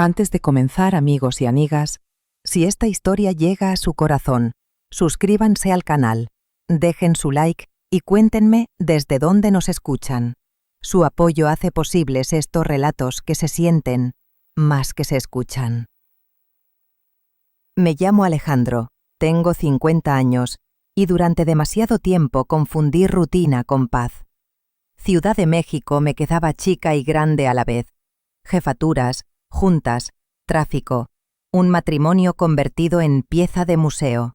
Antes de comenzar, amigos y amigas, si esta historia llega a su corazón, suscríbanse al canal, dejen su like y cuéntenme desde dónde nos escuchan. Su apoyo hace posibles estos relatos que se sienten más que se escuchan. Me llamo Alejandro, tengo 50 años y durante demasiado tiempo confundí rutina con paz. Ciudad de México me quedaba chica y grande a la vez. Jefaturas, juntas, tráfico, un matrimonio convertido en pieza de museo.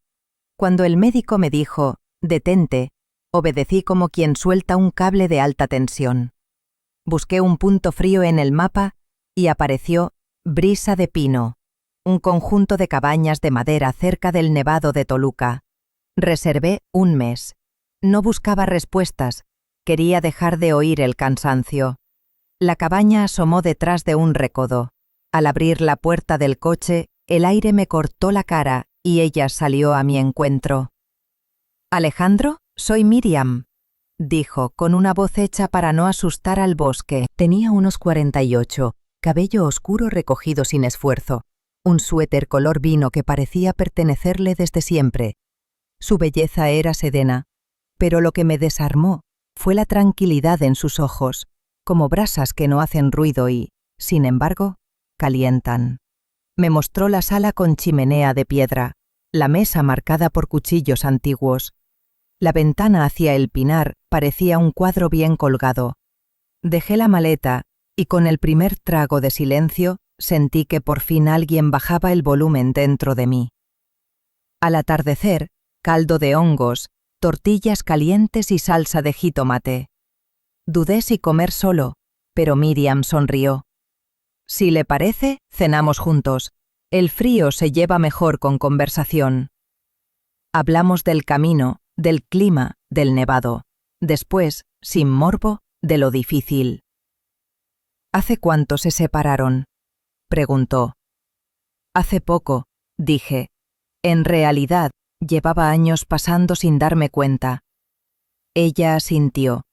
Cuando el médico me dijo, detente, obedecí como quien suelta un cable de alta tensión. Busqué un punto frío en el mapa y apareció Brisa de Pino, un conjunto de cabañas de madera cerca del Nevado de Toluca. Reservé un mes. No buscaba respuestas, quería dejar de oír el cansancio. La cabaña asomó detrás de un recodo. Al abrir la puerta del coche, el aire me cortó la cara y ella salió a mi encuentro. «Alejandro, soy Miriam», dijo con una voz hecha para no asustar al bosque. Tenía unos 48, cabello oscuro recogido sin esfuerzo, un suéter color vino que parecía pertenecerle desde siempre. Su belleza era serena, pero lo que me desarmó fue la tranquilidad en sus ojos, como brasas que no hacen ruido y, sin embargo, calientan. Me mostró la sala con chimenea de piedra, la mesa marcada por cuchillos antiguos. La ventana hacia el pinar parecía un cuadro bien colgado. Dejé la maleta y con el primer trago de silencio sentí que por fin alguien bajaba el volumen dentro de mí. Al atardecer, caldo de hongos, tortillas calientes y salsa de jitomate. Dudé si comer solo, pero Miriam sonrió. «Si le parece, cenamos juntos. El frío se lleva mejor con conversación». Hablamos del camino, del clima, del nevado. Después, sin morbo, de lo difícil. «¿Hace cuánto se separaron?», preguntó. «Hace poco», dije. En realidad, llevaba años pasando sin darme cuenta. Ella asintió.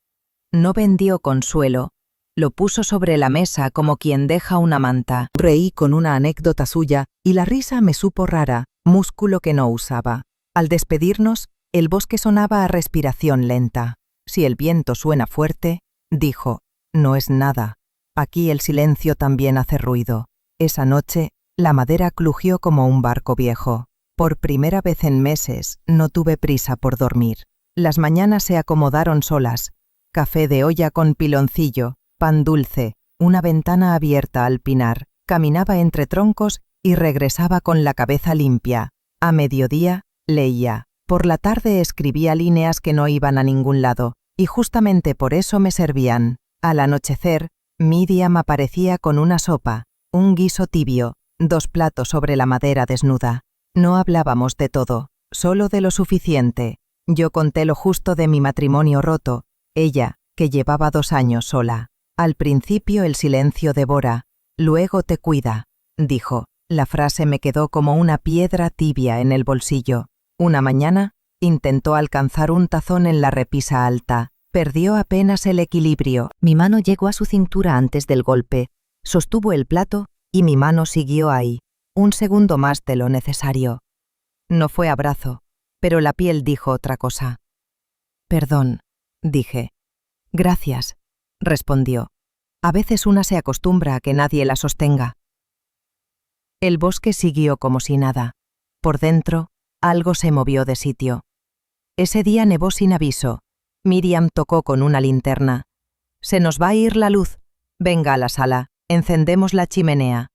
No vendió consuelo. Lo puso sobre la mesa como quien deja una manta. Reí con una anécdota suya y la risa me supo rara, músculo que no usaba. Al despedirnos, el bosque sonaba a respiración lenta. «Si el viento suena fuerte», dijo, «no es nada. Aquí el silencio también hace ruido». Esa noche, la madera crujió como un barco viejo. Por primera vez en meses, no tuve prisa por dormir. Las mañanas se acomodaron solas. Café de olla con piloncillo, pan dulce, una ventana abierta al pinar. Caminaba entre troncos y regresaba con la cabeza limpia. A mediodía, leía. Por la tarde escribía líneas que no iban a ningún lado, y justamente por eso me servían. Al anochecer, Miriam aparecía con una sopa, un guiso tibio, 2 platos sobre la madera desnuda. No hablábamos de todo, solo de lo suficiente. Yo conté lo justo de mi matrimonio roto, ella, que llevaba 2 años sola. Al principio el silencio devora, luego te cuida, dijo. La frase me quedó como una piedra tibia en el bolsillo. Una mañana, intentó alcanzar un tazón en la repisa alta. Perdió apenas el equilibrio. Mi mano llegó a su cintura antes del golpe. Sostuvo el plato y mi mano siguió ahí. Un segundo más de lo necesario. No fue abrazo, pero la piel dijo otra cosa. «Perdón», dije. «Gracias», respondió. A veces una se acostumbra a que nadie la sostenga. El bosque siguió como si nada. Por dentro, algo se movió de sitio. Ese día nevó sin aviso. Miriam tocó con una linterna. «Se nos va a ir la luz. Venga a la sala, encendemos la chimenea».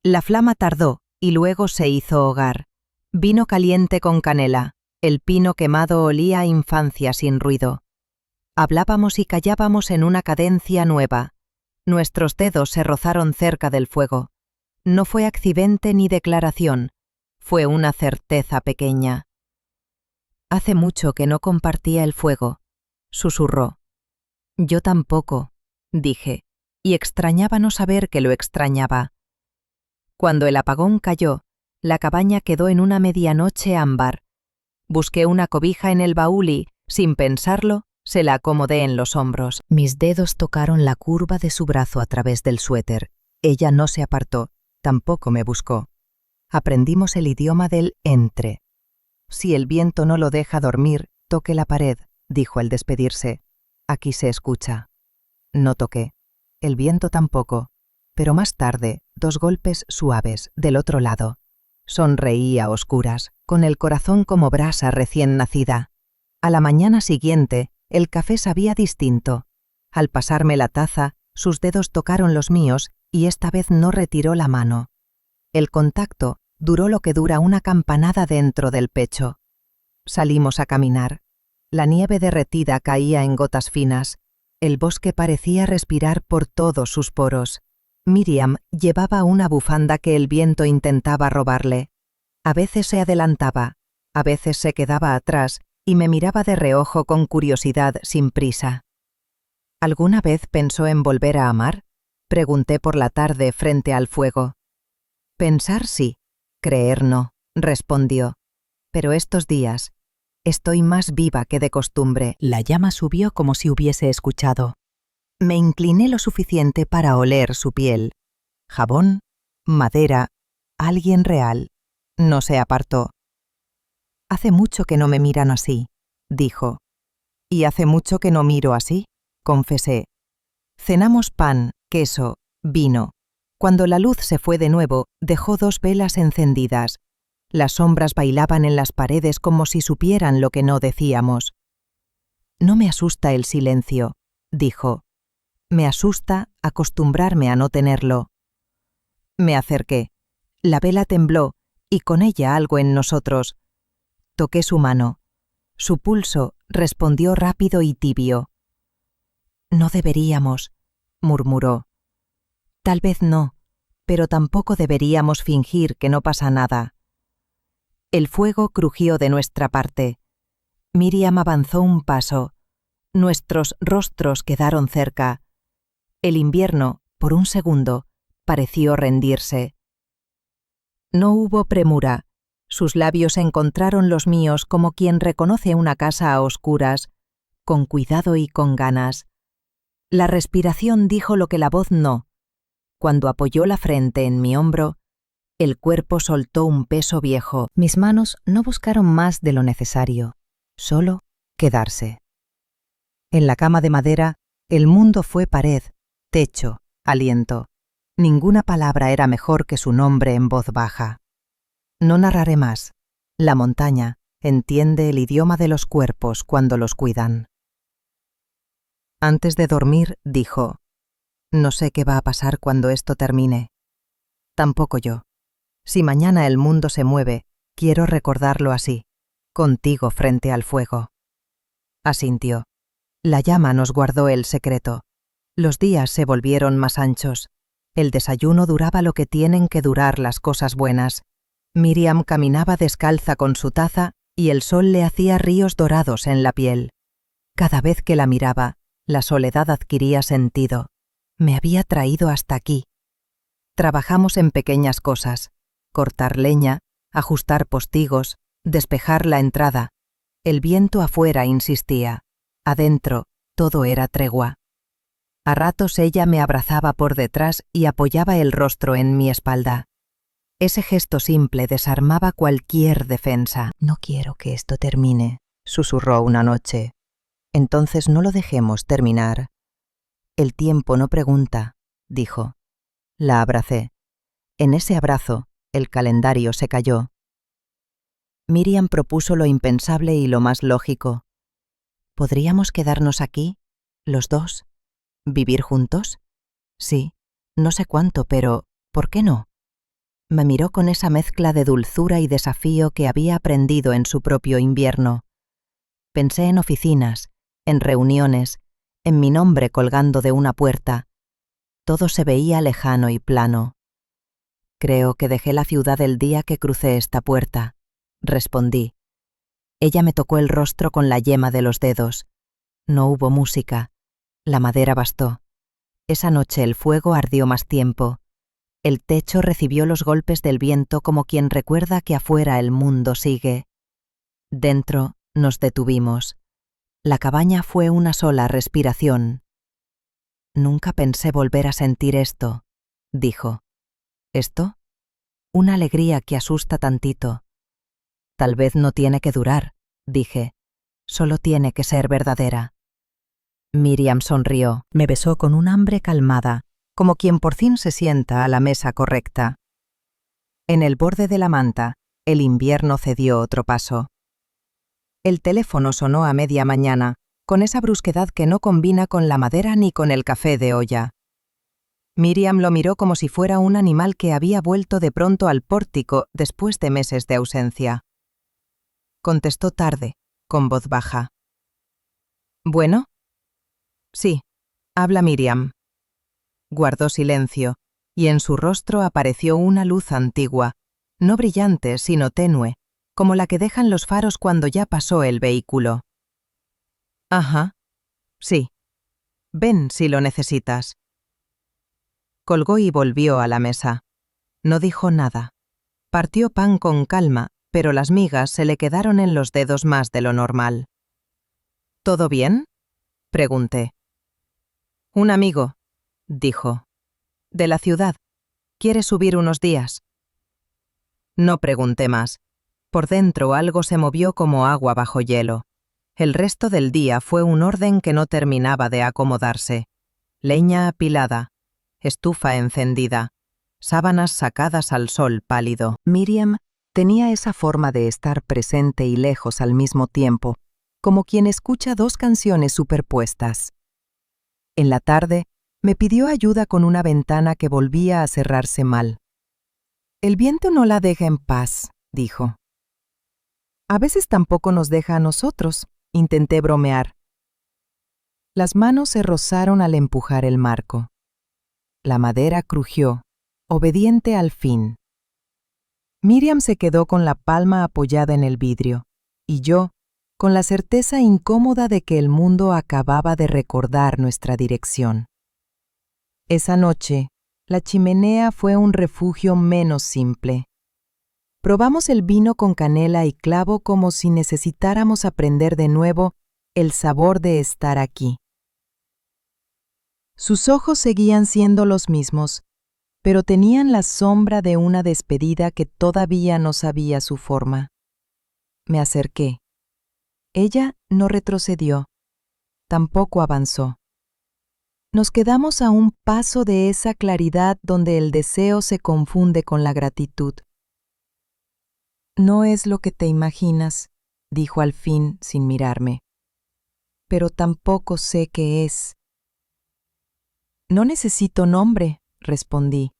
La flama tardó y luego se hizo hogar. Vino caliente con canela. El pino quemado olía a infancia sin ruido. Hablábamos y callábamos en una cadencia nueva. Nuestros dedos se rozaron cerca del fuego. No fue accidente ni declaración. Fue una certeza pequeña. «Hace mucho que no compartía el fuego», susurró. «Yo tampoco», dije, y extrañaba no saber que lo extrañaba. Cuando el apagón cayó, la cabaña quedó en una medianoche ámbar. Busqué una cobija en el baúl y, sin pensarlo, se la acomodé en los hombros. Mis dedos tocaron la curva de su brazo a través del suéter. Ella no se apartó, tampoco me buscó. Aprendimos el idioma del entre. Si el viento no lo deja dormir, toque la pared, dijo al despedirse. Aquí se escucha. No toqué. El viento tampoco. Pero más tarde, 2 golpes suaves del otro lado. Sonreí a oscuras, con el corazón como brasa recién nacida. A la mañana siguiente, el café sabía distinto. Al pasarme la taza, sus dedos tocaron los míos y esta vez no retiró la mano. El contacto duró lo que dura una campanada dentro del pecho. Salimos a caminar. La nieve derretida caía en gotas finas. El bosque parecía respirar por todos sus poros. Miriam llevaba una bufanda que el viento intentaba robarle. A veces se adelantaba, a veces se quedaba atrás y me miraba de reojo con curiosidad sin prisa. ¿Alguna vez pensó en volver a amar? Pregunté por la tarde frente al fuego. Pensar sí, creer no, respondió. Pero estos días estoy más viva que de costumbre. La llama subió como si hubiese escuchado. Me incliné lo suficiente para oler su piel. Jabón, madera, alguien real. No se apartó. Hace mucho que no me miran así, dijo. Y hace mucho que no miro así, confesé. Cenamos pan, queso, vino. Cuando la luz se fue de nuevo, dejó 2 velas encendidas. Las sombras bailaban en las paredes como si supieran lo que no decíamos. No me asusta el silencio, dijo. Me asusta acostumbrarme a no tenerlo. Me acerqué. La vela tembló, y con ella algo en nosotros. Toqué su mano. Su pulso respondió rápido y tibio. No deberíamos, murmuró. Tal vez no, pero tampoco deberíamos fingir que no pasa nada. El fuego crujió de nuestra parte. Miriam avanzó un paso. Nuestros rostros quedaron cerca. El invierno, por un segundo, pareció rendirse. No hubo premura. Sus labios encontraron los míos como quien reconoce una casa a oscuras, con cuidado y con ganas. La respiración dijo lo que la voz no. Cuando apoyó la frente en mi hombro, el cuerpo soltó un peso viejo. Mis manos no buscaron más de lo necesario, solo quedarse. En la cama de madera, el mundo fue pared, techo, aliento. Ninguna palabra era mejor que su nombre en voz baja. No narraré más. La montaña entiende el idioma de los cuerpos cuando los cuidan. Antes de dormir, dijo, no sé qué va a pasar cuando esto termine. Tampoco yo. Si mañana el mundo se mueve, quiero recordarlo así, contigo frente al fuego. Asintió. La llama nos guardó el secreto. Los días se volvieron más anchos. El desayuno duraba lo que tienen que durar las cosas buenas. Miriam caminaba descalza con su taza y el sol le hacía ríos dorados en la piel. Cada vez que la miraba, la soledad adquiría sentido. Me había traído hasta aquí. Trabajamos en pequeñas cosas. Cortar leña, ajustar postigos, despejar la entrada. El viento afuera insistía. Adentro, todo era tregua. A ratos ella me abrazaba por detrás y apoyaba el rostro en mi espalda. Ese gesto simple desarmaba cualquier defensa. No quiero que esto termine, susurró una noche. Entonces no lo dejemos terminar. El tiempo no pregunta, dijo. La abracé. En ese abrazo, el calendario se cayó. Miriam propuso lo impensable y lo más lógico. ¿Podríamos quedarnos aquí, los dos? ¿Vivir juntos? Sí, no sé cuánto, pero ¿por qué no? Me miró con esa mezcla de dulzura y desafío que había aprendido en su propio invierno. Pensé en oficinas, en reuniones, en mi nombre colgando de una puerta. Todo se veía lejano y plano. Creo que dejé la ciudad el día que crucé esta puerta, respondí. Ella me tocó el rostro con la yema de los dedos. No hubo música. La madera bastó. Esa noche el fuego ardió más tiempo. El techo recibió los golpes del viento como quien recuerda que afuera el mundo sigue. Dentro nos detuvimos. La cabaña fue una sola respiración. Nunca pensé volver a sentir esto, dijo. ¿Esto? Una alegría que asusta tantito. Tal vez no tiene que durar, dije. Solo tiene que ser verdadera. Miriam sonrió, me besó con un hambre calmada, como quien por fin se sienta a la mesa correcta. En el borde de la manta, el invierno cedió otro paso. El teléfono sonó a media mañana, con esa brusquedad que no combina con la madera ni con el café de olla. Miriam lo miró como si fuera un animal que había vuelto de pronto al pórtico después de meses de ausencia. Contestó tarde, con voz baja. ¿Bueno? Sí, habla Miriam. Guardó silencio, y en su rostro apareció una luz antigua, no brillante, sino tenue, como la que dejan los faros cuando ya pasó el vehículo. Ajá. Sí. Ven si lo necesitas. Colgó y volvió a la mesa. No dijo nada. Partió pan con calma, pero las migas se le quedaron en los dedos más de lo normal. ¿Todo bien? Pregunté. Un amigo, dijo. De la ciudad. ¿Quiere subir unos días? No pregunté más. Por dentro algo se movió como agua bajo hielo. El resto del día fue un orden que no terminaba de acomodarse. Leña apilada, estufa encendida, sábanas sacadas al sol pálido. Miriam tenía esa forma de estar presente y lejos al mismo tiempo, como quien escucha dos canciones superpuestas. En la tarde, me pidió ayuda con una ventana que volvía a cerrarse mal. El viento no la deja en paz, dijo. A veces tampoco nos deja a nosotros, intenté bromear. Las manos se rozaron al empujar el marco. La madera crujió, obediente al fin. Miriam se quedó con la palma apoyada en el vidrio, y yo, con la certeza incómoda de que el mundo acababa de recordar nuestra dirección. Esa noche, la chimenea fue un refugio menos simple. Probamos el vino con canela y clavo como si necesitáramos aprender de nuevo el sabor de estar aquí. Sus ojos seguían siendo los mismos, pero tenían la sombra de una despedida que todavía no sabía su forma. Me acerqué. Ella no retrocedió, tampoco avanzó. Nos quedamos a un paso de esa claridad donde el deseo se confunde con la gratitud. No es lo que te imaginas, dijo al fin sin mirarme. Pero tampoco sé qué es. No necesito nombre, respondí.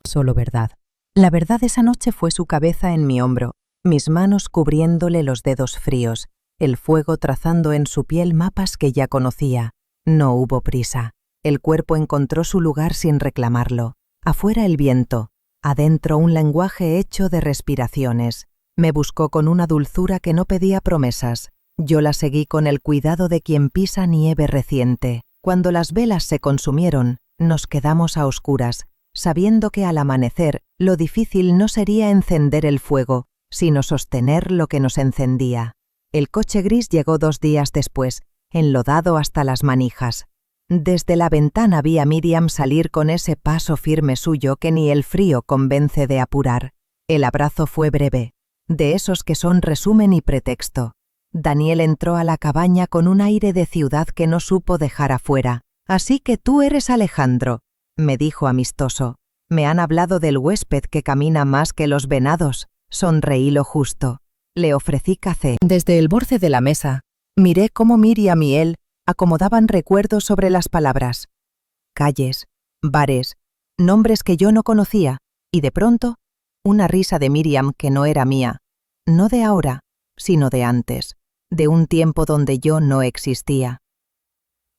Solo verdad. La verdad esa noche fue su cabeza en mi hombro, mis manos cubriéndole los dedos fríos, el fuego trazando en su piel mapas que ya conocía. No hubo prisa. El cuerpo encontró su lugar sin reclamarlo. Afuera el viento, adentro un lenguaje hecho de respiraciones. Me buscó con una dulzura que no pedía promesas. Yo la seguí con el cuidado de quien pisa nieve reciente. Cuando las velas se consumieron, nos quedamos a oscuras, sabiendo que al amanecer lo difícil no sería encender el fuego, sino sostener lo que nos encendía. El coche gris llegó 2 días después, enlodado hasta las manijas. Desde la ventana vi a Miriam salir con ese paso firme suyo que ni el frío convence de apurar. El abrazo fue breve, de esos que son resumen y pretexto. Daniel entró a la cabaña con un aire de ciudad que no supo dejar afuera. «Así que tú eres Alejandro», me dijo amistoso. «Me han hablado del huésped que camina más que los venados». Sonreí lo justo. Le ofrecí café. Desde el borde de la mesa, miré cómo Miriam y él acomodaban recuerdos sobre las palabras. Calles, bares, nombres que yo no conocía, y de pronto, una risa de Miriam que no era mía. No de ahora, sino de antes, de un tiempo donde yo no existía.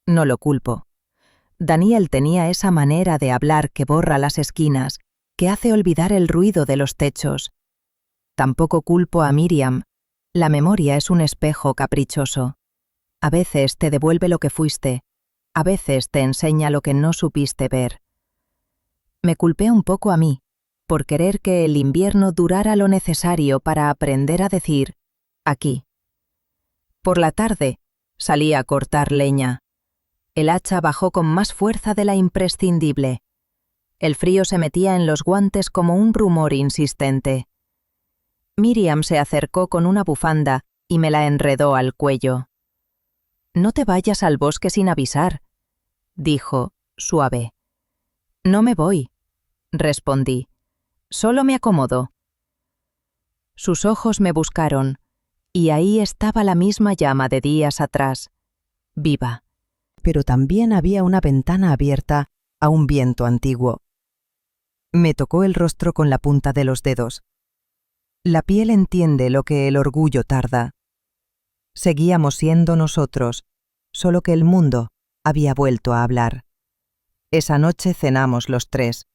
No lo culpo. Daniel tenía esa manera de hablar que borra las esquinas, que hace olvidar el ruido de los techos. Tampoco culpo a Miriam. La memoria es un espejo caprichoso. A veces te devuelve lo que fuiste, a veces te enseña lo que no supiste ver. Me culpé un poco a mí, por querer que el invierno durara lo necesario para aprender a decir, aquí. Por la tarde, salí a cortar leña. El hacha bajó con más fuerza de la imprescindible. El frío se metía en los guantes como un rumor insistente. Miriam se acercó con una bufanda y me la enredó al cuello. «No te vayas al bosque sin avisar», dijo, suave. «No me voy», respondí. «Solo me acomodo». Sus ojos me buscaron, y ahí estaba la misma llama de días atrás, viva. Pero también había una ventana abierta a un viento antiguo. Me tocó el rostro con la punta de los dedos. La piel entiende lo que el orgullo tarda. Seguíamos siendo nosotros, solo que el mundo había vuelto a hablar. Esa noche cenamos los tres.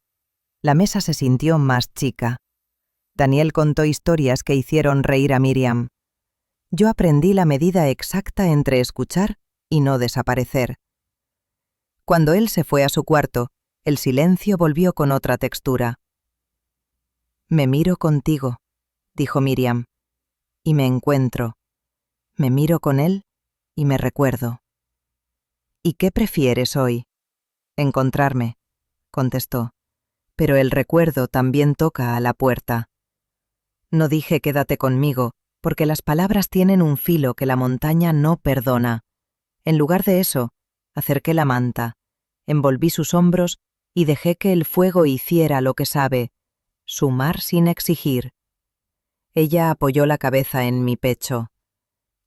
La mesa se sintió más chica. Daniel contó historias que hicieron reír a Miriam. Yo aprendí la medida exacta entre escuchar y no desaparecer. Cuando él se fue a su cuarto, el silencio volvió con otra textura. «Me miro contigo», dijo Miriam, «y me encuentro. Me miro con él y me recuerdo». «¿Y qué prefieres hoy?» «Encontrarme», contestó, «pero el recuerdo también toca a la puerta». No dije «quédate conmigo», porque las palabras tienen un filo que la montaña no perdona. En lugar de eso, acerqué la manta, envolví sus hombros y dejé que el fuego hiciera lo que sabe, sumar sin exigir. Ella apoyó la cabeza en mi pecho.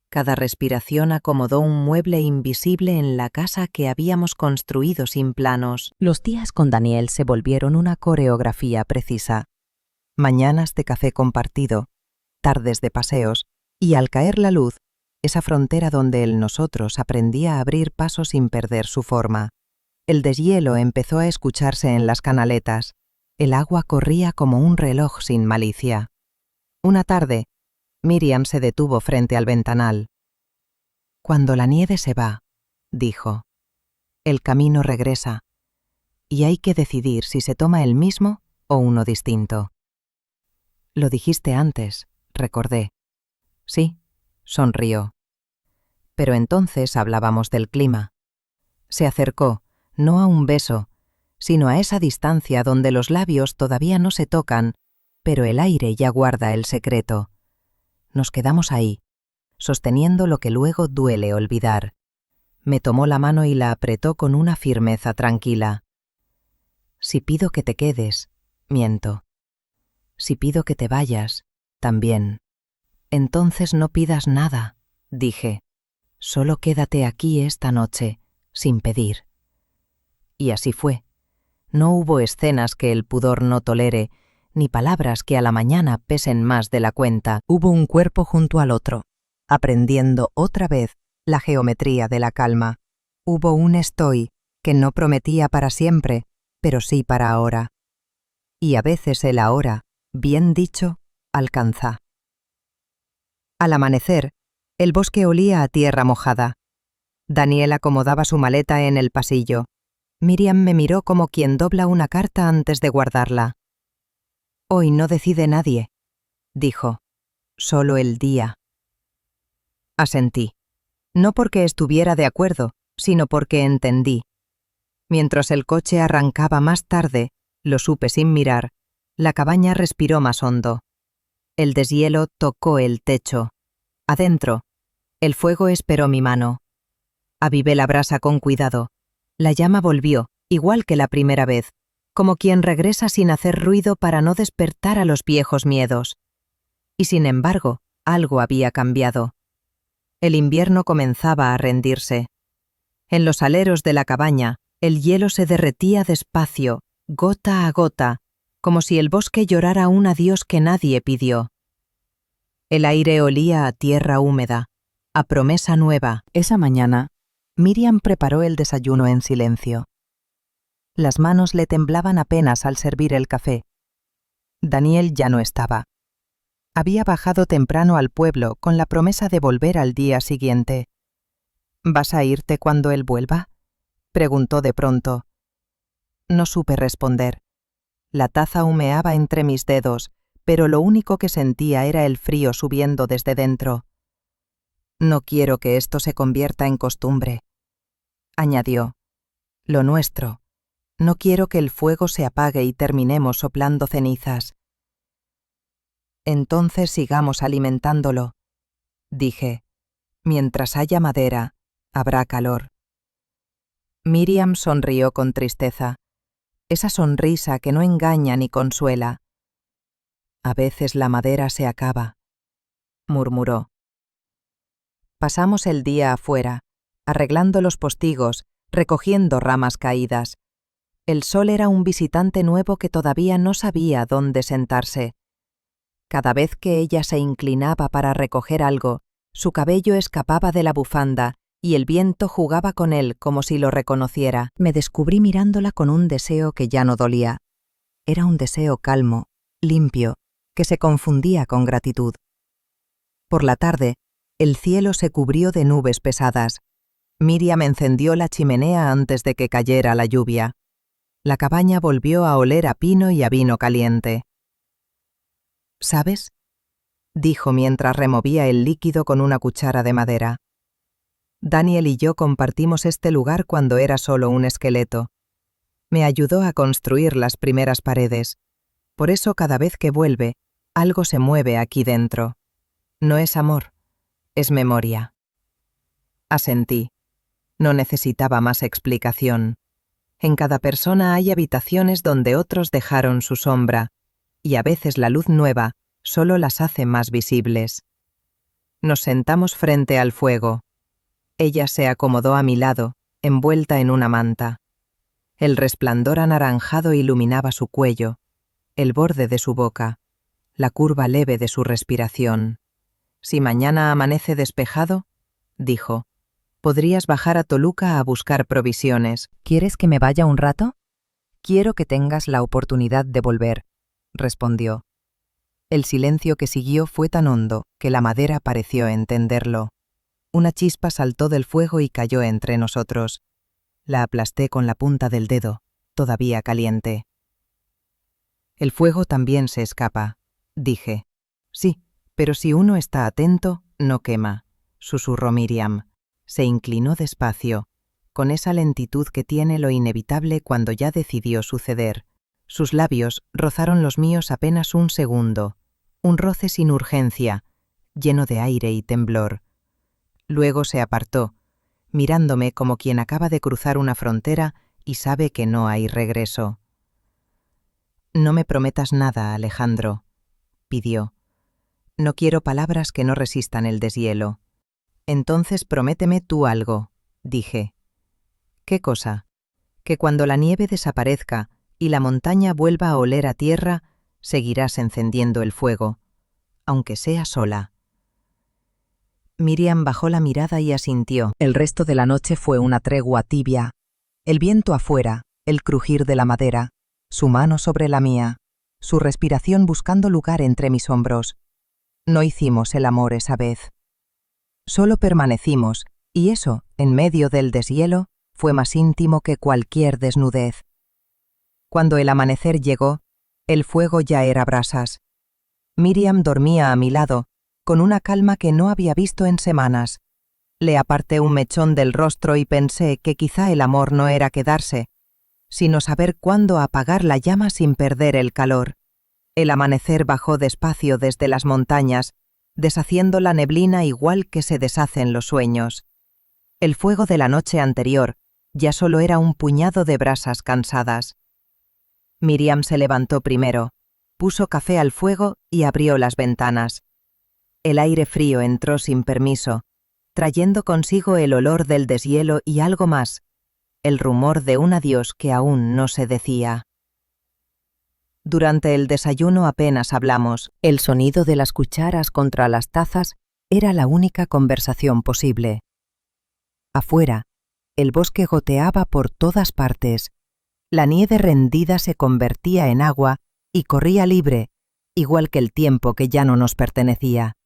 Cada respiración acomodó un mueble invisible en la casa que habíamos construido sin planos. Los días con Daniel se volvieron una coreografía precisa. Mañanas de café compartido, tardes de paseos, y al caer la luz, esa frontera donde el nosotros aprendía a abrir paso sin perder su forma. El deshielo empezó a escucharse en las canaletas. El agua corría como un reloj sin malicia. Una tarde, Miriam se detuvo frente al ventanal. «Cuando la nieve se va», dijo, «el camino regresa, y hay que decidir si se toma el mismo o uno distinto». «Lo dijiste antes», recordé. «Sí», sonrió. Pero entonces hablábamos del clima. Se acercó, no a un beso, sino a esa distancia donde los labios todavía no se tocan, pero el aire ya guarda el secreto. Nos quedamos ahí, sosteniendo lo que luego duele olvidar. Me tomó la mano y la apretó con una firmeza tranquila. Si pido que te quedes, miento. Si pido que te vayas, también. Entonces no pidas nada, dije. Solo quédate aquí esta noche, sin pedir. Y así fue. No hubo escenas que el pudor no tolere, ni palabras que a la mañana pesen más de la cuenta. Hubo un cuerpo junto al otro, aprendiendo otra vez la geometría de la calma. Hubo un estoy que no prometía para siempre, pero sí para ahora. Y a veces el ahora, bien dicho, alcanza. Al amanecer, el bosque olía a tierra mojada. Daniel acomodaba su maleta en el pasillo. Miriam me miró como quien dobla una carta antes de guardarla. «Hoy no decide nadie», dijo. «Solo el día». Asentí. No porque estuviera de acuerdo, sino porque entendí. Mientras el coche arrancaba más tarde, lo supe sin mirar, la cabaña respiró más hondo. El deshielo tocó el techo. Adentro, el fuego esperó mi mano. Avivé la brasa con cuidado. La llama volvió, igual que la primera vez, como quien regresa sin hacer ruido para no despertar a los viejos miedos. Y sin embargo, algo había cambiado. El invierno comenzaba a rendirse. En los aleros de la cabaña, el hielo se derretía despacio, gota a gota, como si el bosque llorara un adiós que nadie pidió. El aire olía a tierra húmeda, a promesa nueva. Esa mañana, Miriam preparó el desayuno en silencio. Las manos le temblaban apenas al servir el café. Daniel ya no estaba. Había bajado temprano al pueblo con la promesa de volver al día siguiente. «¿Vas a irte cuando él vuelva?», preguntó de pronto. No supe responder. La taza humeaba entre mis dedos, pero lo único que sentía era el frío subiendo desde dentro. «No quiero que esto se convierta en costumbre», añadió. «Lo nuestro, No quiero que el fuego se apague y terminemos soplando cenizas. Entonces sigamos alimentándolo, dije. Mientras haya madera, habrá calor. Miriam sonrió con tristeza, esa sonrisa que no engaña ni consuela. A veces la madera se acaba, murmuró. Pasamos el día afuera, arreglando los postigos, recogiendo ramas caídas. El sol era un visitante nuevo que todavía no sabía dónde sentarse. Cada vez que ella se inclinaba para recoger algo, su cabello escapaba de la bufanda y el viento jugaba con él como si lo reconociera. Me descubrí mirándola con un deseo que ya no dolía. Era un deseo calmo, limpio, que se confundía con gratitud. Por la tarde, el cielo se cubrió de nubes pesadas. Miriam encendió la chimenea antes de que cayera la lluvia. La cabaña volvió a oler a pino y a vino caliente. ¿Sabes?, dijo mientras removía el líquido con una cuchara de madera. Daniel y yo compartimos este lugar cuando era solo un esqueleto. Me ayudó a construir las primeras paredes. Por eso cada vez que vuelve, algo se mueve aquí dentro. No es amor, es memoria. Asentí. No necesitaba más explicación. En cada persona hay habitaciones donde otros dejaron su sombra, y a veces la luz nueva solo las hace más visibles. Nos sentamos frente al fuego. Ella se acomodó a mi lado, envuelta en una manta. El resplandor anaranjado iluminaba su cuello, el borde de su boca, la curva leve de su respiración. Si mañana amanece despejado, dijo, podrías bajar a Toluca a buscar provisiones. ¿Quieres que me vaya un rato? Quiero que tengas la oportunidad de volver, respondió. El silencio que siguió fue tan hondo que la madera pareció entenderlo. Una chispa saltó del fuego y cayó entre nosotros. La aplasté con la punta del dedo, todavía caliente. El fuego también se escapa, dije. Sí, pero si uno está atento, no quema, susurró Miriam. Se inclinó despacio, con esa lentitud que tiene lo inevitable cuando ya decidió suceder. Sus labios rozaron los míos apenas un segundo, un roce sin urgencia, lleno de aire y temblor. Luego se apartó, mirándome como quien acaba de cruzar una frontera y sabe que no hay regreso. No me prometas nada, Alejandro, pidió. No quiero palabras que no resistan el deshielo. Entonces prométeme tú algo, dije. ¿Qué cosa? Que cuando la nieve desaparezca y la montaña vuelva a oler a tierra, seguirás encendiendo el fuego, aunque sea sola. Miriam bajó la mirada y asintió. El resto de la noche fue una tregua tibia. El viento afuera, el crujir de la madera, su mano sobre la mía, su respiración buscando lugar entre mis hombros. No hicimos el amor esa vez. Solo permanecimos, y eso, en medio del deshielo, fue más íntimo que cualquier desnudez. Cuando el amanecer llegó, el fuego ya era brasas. Miriam dormía a mi lado, con una calma que no había visto en semanas. Le aparté un mechón del rostro y pensé que quizá el amor no era quedarse, sino saber cuándo apagar la llama sin perder el calor. El amanecer bajó despacio desde las montañas, deshaciendo la neblina igual que se deshacen los sueños. El fuego de la noche anterior ya solo era un puñado de brasas cansadas. Miriam se levantó primero, puso café al fuego y abrió las ventanas. El aire frío entró sin permiso, trayendo consigo el olor del deshielo y algo más, el rumor de un adiós que aún no se decía. Durante el desayuno apenas hablamos. El sonido de las cucharas contra las tazas era la única conversación posible. Afuera, el bosque goteaba por todas partes. La nieve rendida se convertía en agua y corría libre, igual que el tiempo que ya no nos pertenecía.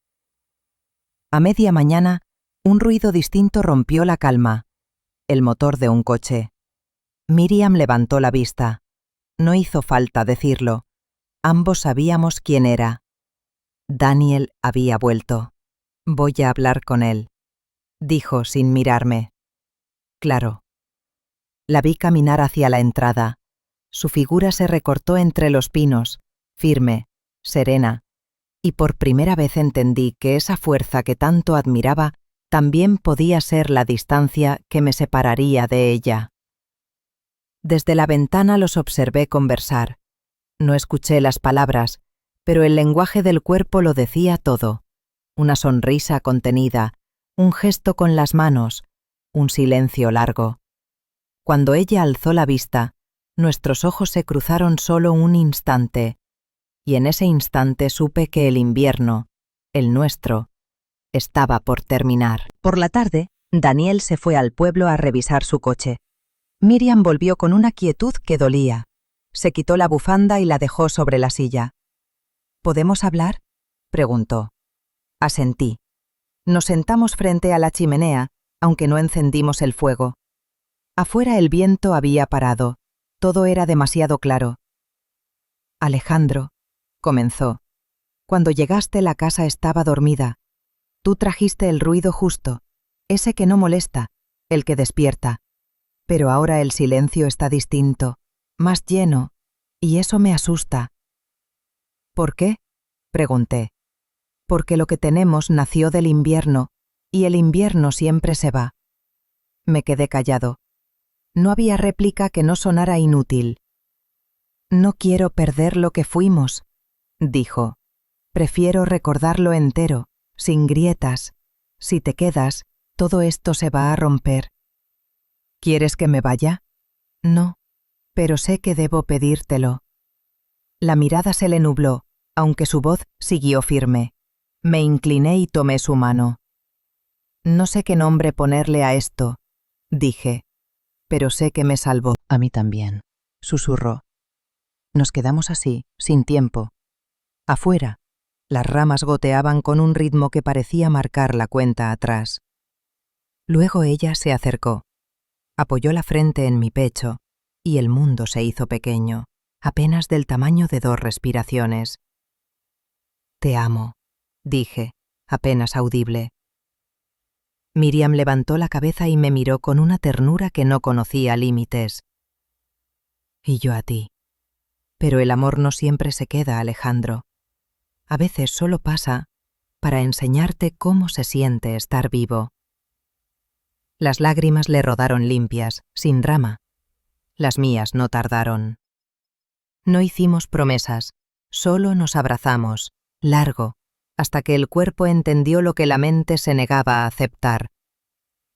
A media mañana, un ruido distinto rompió la calma. El motor de un coche. Miriam levantó la vista. No hizo falta decirlo. Ambos sabíamos quién era. Daniel había vuelto. Voy a hablar con él, dijo sin mirarme. Claro. La vi caminar hacia la entrada, Su figura se recortó entre los pinos, firme, serena, y por primera vez entendí que esa fuerza que tanto admiraba también podía ser la distancia que me separaría de ella. Desde la ventana los observé conversar. No escuché las palabras, pero el lenguaje del cuerpo lo decía todo. Una sonrisa contenida, un gesto con las manos, un silencio largo. Cuando ella alzó la vista, nuestros ojos se cruzaron solo un instante, y en ese instante supe que el invierno, el nuestro, estaba por terminar. Por la tarde, Daniel se fue al pueblo a revisar su coche. Miriam volvió con una quietud que dolía. Se quitó la bufanda y la dejó sobre la silla. ¿Podemos hablar?, preguntó. Asentí. Nos sentamos frente a la chimenea, aunque no encendimos el fuego. Afuera el viento había parado. Todo era demasiado claro. Alejandro, comenzó. Cuando llegaste la casa estaba dormida. Tú trajiste el ruido justo, ese que no molesta, el que despierta. Pero ahora el silencio está distinto, más lleno, y eso me asusta. ¿Por qué?, pregunté. Porque lo que tenemos nació del invierno, y el invierno siempre se va. Me quedé callado. No había réplica que no sonara inútil. No quiero perder lo que fuimos, dijo. Prefiero recordarlo entero, sin grietas. Si te quedas, todo esto se va a romper. ¿Quieres que me vaya? No, pero sé que debo pedírtelo. La mirada se le nubló, aunque su voz siguió firme. Me incliné y tomé su mano. No sé qué nombre ponerle a esto, dije, pero sé que me salvó. A mí también, susurró. Nos quedamos así, sin tiempo. Afuera, las ramas goteaban con un ritmo que parecía marcar la cuenta atrás. Luego ella se acercó. Apoyó la frente en mi pecho, y el mundo se hizo pequeño, apenas del tamaño de 2 respiraciones. Te amo, dije, apenas audible. Miriam levantó la cabeza y me miró con una ternura que no conocía límites. Y yo a ti. Pero el amor no siempre se queda, Alejandro. A veces solo pasa para enseñarte cómo se siente estar vivo. Las lágrimas le rodaron limpias, sin drama. Las mías no tardaron. No hicimos promesas, solo nos abrazamos, largo, hasta que el cuerpo entendió lo que la mente se negaba a aceptar,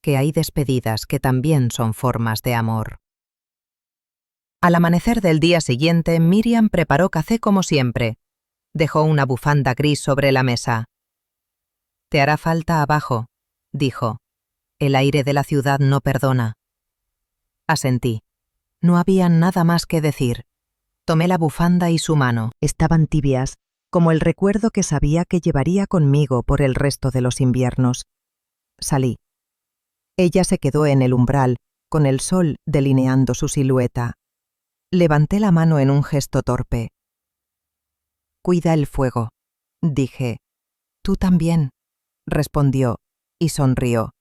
que hay despedidas que también son formas de amor. Al amanecer del día siguiente, Miriam preparó café como siempre. Dejó una bufanda gris sobre la mesa. «Te hará falta abajo», dijo. «El aire de la ciudad no perdona». Asentí. No había nada más que decir. Tomé la bufanda y su mano. Estaban tibias, como el recuerdo que sabía que llevaría conmigo por el resto de los inviernos. Salí. Ella se quedó en el umbral, con el sol delineando su silueta. Levanté la mano en un gesto torpe. «Cuida el fuego», dije. «Tú también», respondió, y sonrió.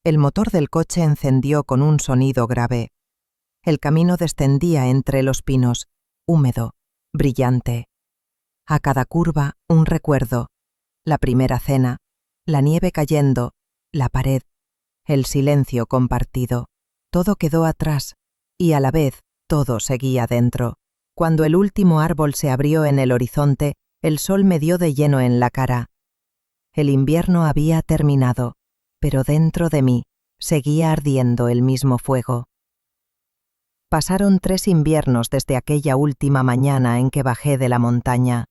El motor del coche encendió con un sonido grave. El camino descendía entre los pinos, húmedo, brillante. A cada curva, un recuerdo. La primera cena, la nieve cayendo, la pared, el silencio compartido. Todo quedó atrás, y a la vez todo seguía dentro. Cuando el último árbol se abrió en el horizonte, el sol me dio de lleno en la cara. El invierno había terminado, pero dentro de mí seguía ardiendo el mismo fuego. Pasaron 3 inviernos desde aquella última mañana en que bajé de la montaña.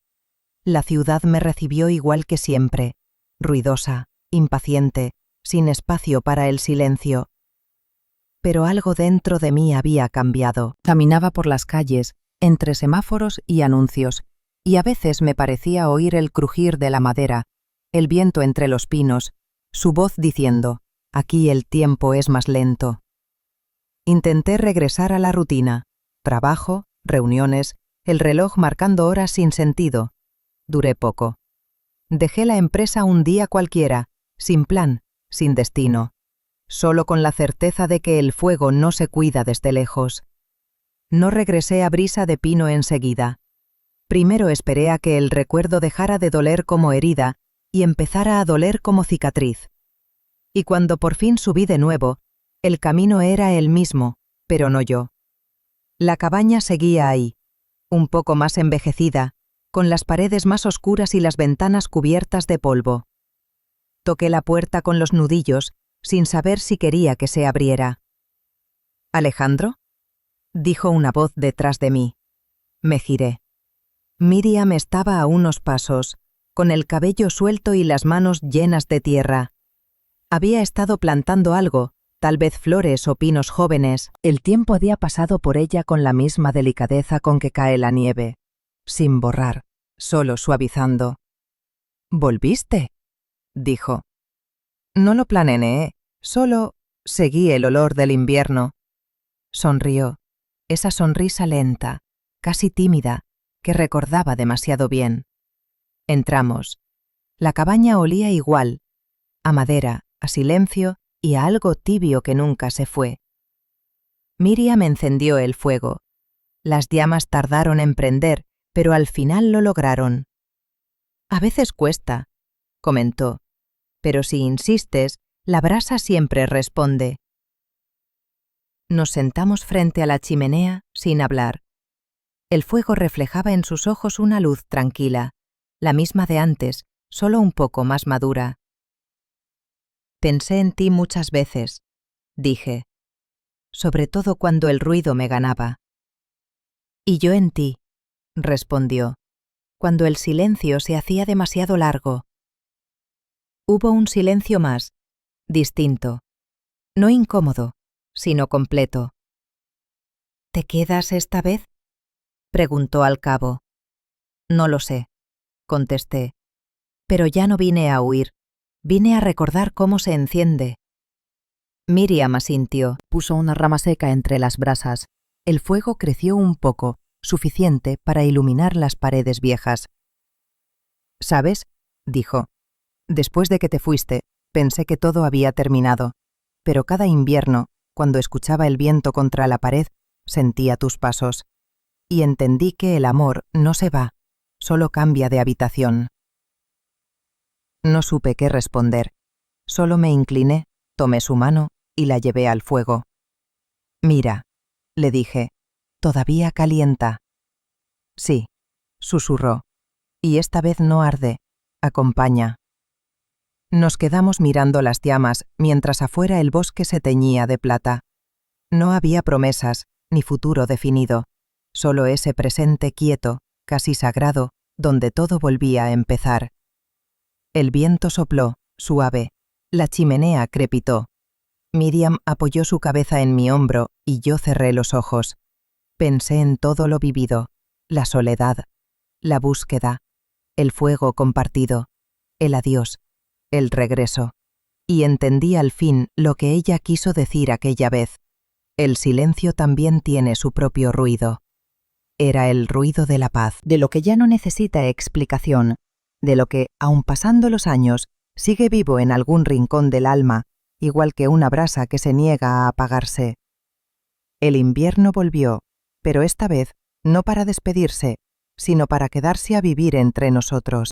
La ciudad me recibió igual que siempre, ruidosa, impaciente, sin espacio para el silencio. Pero algo dentro de mí había cambiado. Caminaba por las calles, entre semáforos y anuncios, y a veces me parecía oír el crujir de la madera, el viento entre los pinos, su voz diciendo: «Aquí el tiempo es más lento». Intenté regresar a la rutina, trabajo, reuniones, el reloj marcando horas sin sentido. Duré poco. Dejé la empresa un día cualquiera, sin plan, sin destino, solo con la certeza de que el fuego no se cuida desde lejos. No regresé a Brisa de Pino enseguida. Primero esperé a que el recuerdo dejara de doler como herida y empezara a doler como cicatriz. Y cuando por fin subí de nuevo, el camino era el mismo, pero no yo. La cabaña seguía ahí, un poco más envejecida, con las paredes más oscuras y las ventanas cubiertas de polvo. Toqué la puerta con los nudillos, sin saber si quería que se abriera. «¿Alejandro?», dijo una voz detrás de mí. Me giré. Miriam estaba a unos pasos, con el cabello suelto y las manos llenas de tierra. Había estado plantando algo, tal vez flores o pinos jóvenes. El tiempo había pasado por ella con la misma delicadeza con que cae la nieve, sin borrar, solo suavizando. «¿Volviste?», dijo. «No lo planeé, solo seguí el olor del invierno». Sonrió, esa sonrisa lenta, casi tímida, que recordaba demasiado bien. Entramos. La cabaña olía igual, a madera, a silencio y a algo tibio que nunca se fue. Miriam encendió el fuego. Las llamas tardaron en prender, pero al final lo lograron. «A veces cuesta», comentó, «pero si insistes, la brasa siempre responde». Nos sentamos frente a la chimenea, sin hablar. El fuego reflejaba en sus ojos una luz tranquila, la misma de antes, solo un poco más madura. «Pensé en ti muchas veces», dije, «sobre todo cuando el ruido me ganaba». «Y yo en ti», respondió, «cuando el silencio se hacía demasiado largo». Hubo un silencio más, distinto, no incómodo, sino completo. «¿Te quedas esta vez?», preguntó al cabo. «No lo sé», contesté, «pero ya no vine a huir, vine a recordar cómo se enciende». Miriam asintió, puso una rama seca entre las brasas. El fuego creció un poco, suficiente para iluminar las paredes viejas. «¿Sabes?», dijo, «después de que te fuiste, pensé que todo había terminado, pero cada invierno, cuando escuchaba el viento contra la pared, sentía tus pasos. Y entendí que el amor no se va, solo cambia de habitación». No supe qué responder. Solo me incliné, tomé su mano y la llevé al fuego. «Mira», le dije, «todavía calienta». «Sí», susurró, «y esta vez no arde, acompaña». Nos quedamos mirando las llamas mientras afuera el bosque se teñía de plata. No había promesas, ni futuro definido, solo ese presente quieto, casi sagrado, donde todo volvía a empezar. El viento sopló, suave, la chimenea crepitó. Miriam apoyó su cabeza en mi hombro y yo cerré los ojos. Pensé en todo lo vivido, la soledad, la búsqueda, el fuego compartido, el adiós, el regreso. Y entendí al fin lo que ella quiso decir aquella vez. El silencio también tiene su propio ruido. Era el ruido de la paz, de lo que ya no necesita explicación, de lo que, aun pasando los años, sigue vivo en algún rincón del alma, igual que una brasa que se niega a apagarse. El invierno volvió, pero esta vez no para despedirse, sino para quedarse a vivir entre nosotros.